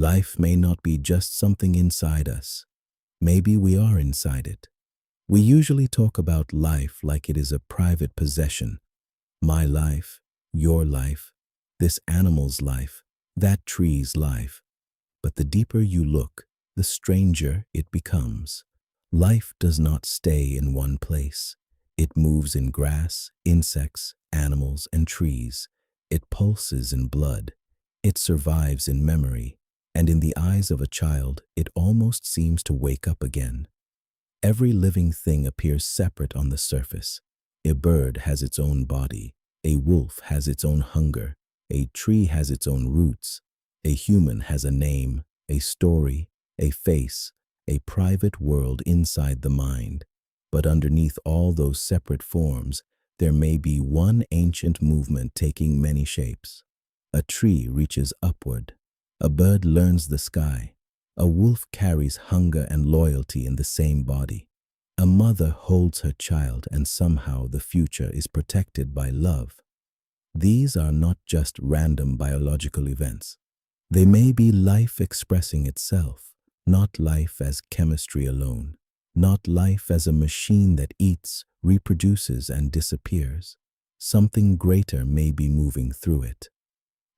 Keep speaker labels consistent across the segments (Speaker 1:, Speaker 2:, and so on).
Speaker 1: Life may not be just something inside us. Maybe we are inside it. We usually talk about life like it is a private possession. My life, your life, this animal's life, that tree's life. But the deeper you look, the stranger it becomes. Life does not stay in one place. It moves in grass, insects, animals, and trees. It pulses in blood. It survives in memory. And in the eyes of a child, it almost seems to wake up again. Every living thing appears separate on the surface. A bird has its own body. A wolf has its own hunger. A tree has its own roots. A human has a name, a story, a face, a private world inside the mind. But underneath all those separate forms, there may be one ancient movement taking many shapes. A tree reaches upward. A bird learns the sky. A wolf carries hunger and loyalty in the same body. A mother holds her child, and somehow the future is protected by love. These are not just random biological events. They may be life expressing itself, not life as chemistry alone, not life as a machine that eats, reproduces, and disappears. Something greater may be moving through it.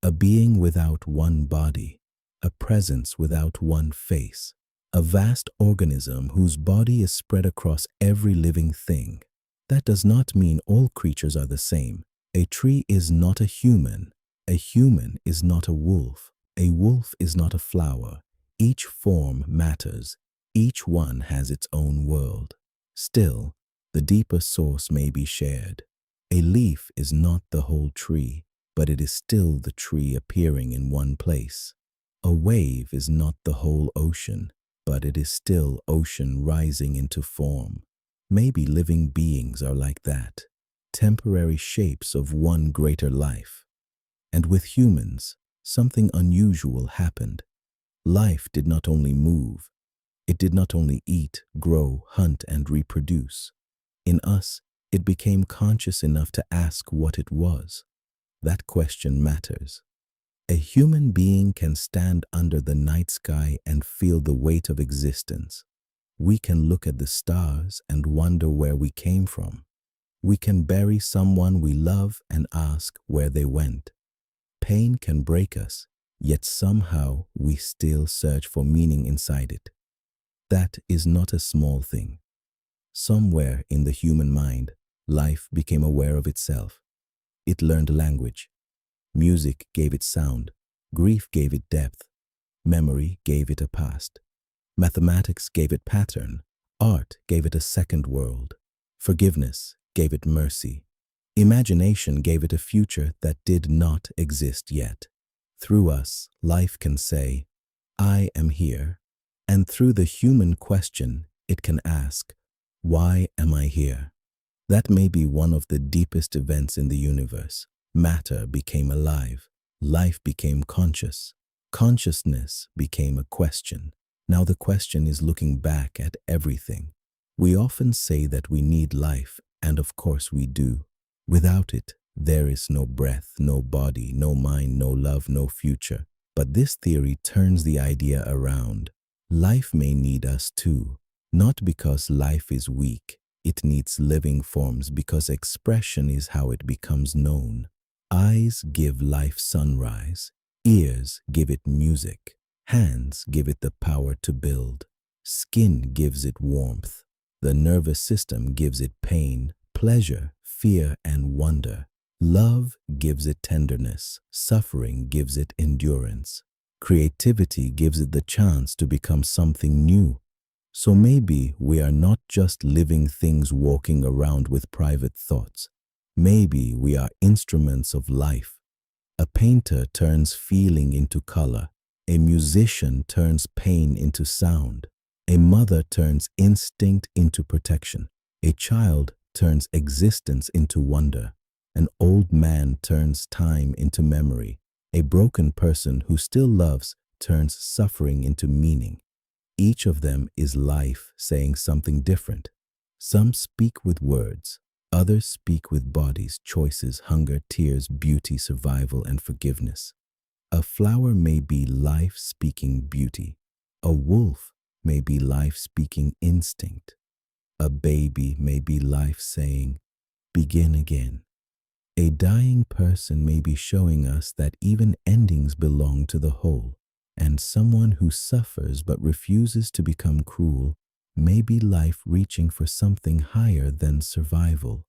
Speaker 1: A being without one body, a presence without one face, a vast organism whose body is spread across every living thing. That does not mean all creatures are the same. A tree is not a human is not a wolf is not a flower. Each form matters. Each one has its own world. Still, the deeper source may be shared. A leaf is not the whole tree, but it is still the tree appearing in one place. A wave is not the whole ocean, but it is still ocean rising into form. Maybe living beings are like that, temporary shapes of one greater life. And with humans, something unusual happened. Life did not only move, it did not only eat, grow, hunt, and reproduce. In us, it became conscious enough to ask what it was. That question matters. A human being can stand under the night sky and feel the weight of existence. We can look at the stars and wonder where we came from. We can bury someone we love and ask where they went. Pain can break us, yet somehow we still search for meaning inside it. That is not a small thing. Somewhere in the human mind, life became aware of itself. It learned language. Music gave it sound. Grief gave it depth. Memory gave it a past. Mathematics gave it pattern. Art gave it a second world. Forgiveness gave it mercy. Imagination gave it a future that did not exist yet. Through us, life can say, I am here. And through the human question, it can ask, why am I here? That may be one of the deepest events in the universe. Matter became alive. Life became conscious. Consciousness became a question. Now the question is looking back at everything. We often say that we need life, and of course we do. Without it, there is no breath, no body, no mind, no love, no future. But this theory turns the idea around. Life may need us too, not because life is weak. It needs living forms because expression is how it becomes known. Eyes give life sunrise. Ears give it music. Hands give it the power to build. Skin gives it warmth. The nervous system gives it pain, pleasure, fear, and wonder. Love gives it tenderness. Suffering gives it endurance. Creativity gives it the chance to become something new. So maybe we are not just living things walking around with private thoughts. Maybe we are instruments of life. A painter turns feeling into color. A musician turns pain into sound. A mother turns instinct into protection. A child turns existence into wonder. An old man turns time into memory. A broken person who still loves turns suffering into meaning. Each of them is life saying something different. Some speak with words. Others speak with bodies, choices, hunger, tears, beauty, survival, and forgiveness. A flower may be life speaking beauty. A wolf may be life speaking instinct. A baby may be life saying, begin again. A dying person may be showing us that even endings belong to the whole, and someone who suffers but refuses to become cruel may be life reaching for something higher than survival.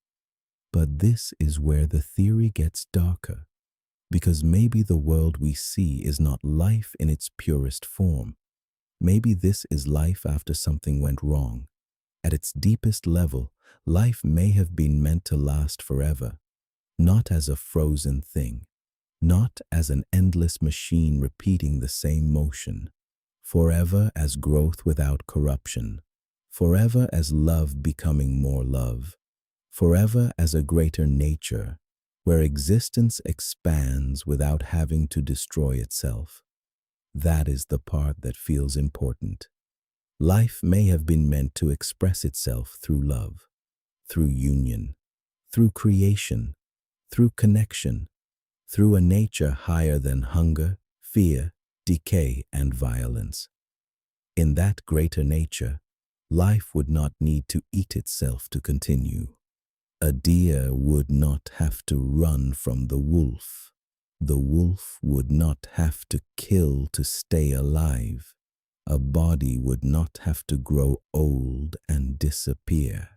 Speaker 1: But this is where the theory gets darker, because maybe the world we see is not life in its purest form. Maybe this is life after something went wrong. At its deepest level, life may have been meant to last forever, not as a frozen thing, not as an endless machine repeating the same motion, forever as growth without corruption, forever as love becoming more love, forever as a greater nature, where existence expands without having to destroy itself. That is the part that feels important. Life may have been meant to express itself through love, through union, through creation, through connection, through a nature higher than hunger, fear, decay, and violence. In that greater nature, life would not need to eat itself to continue. A deer would not have to run from the wolf. The wolf would not have to kill to stay alive. A body would not have to grow old and disappear.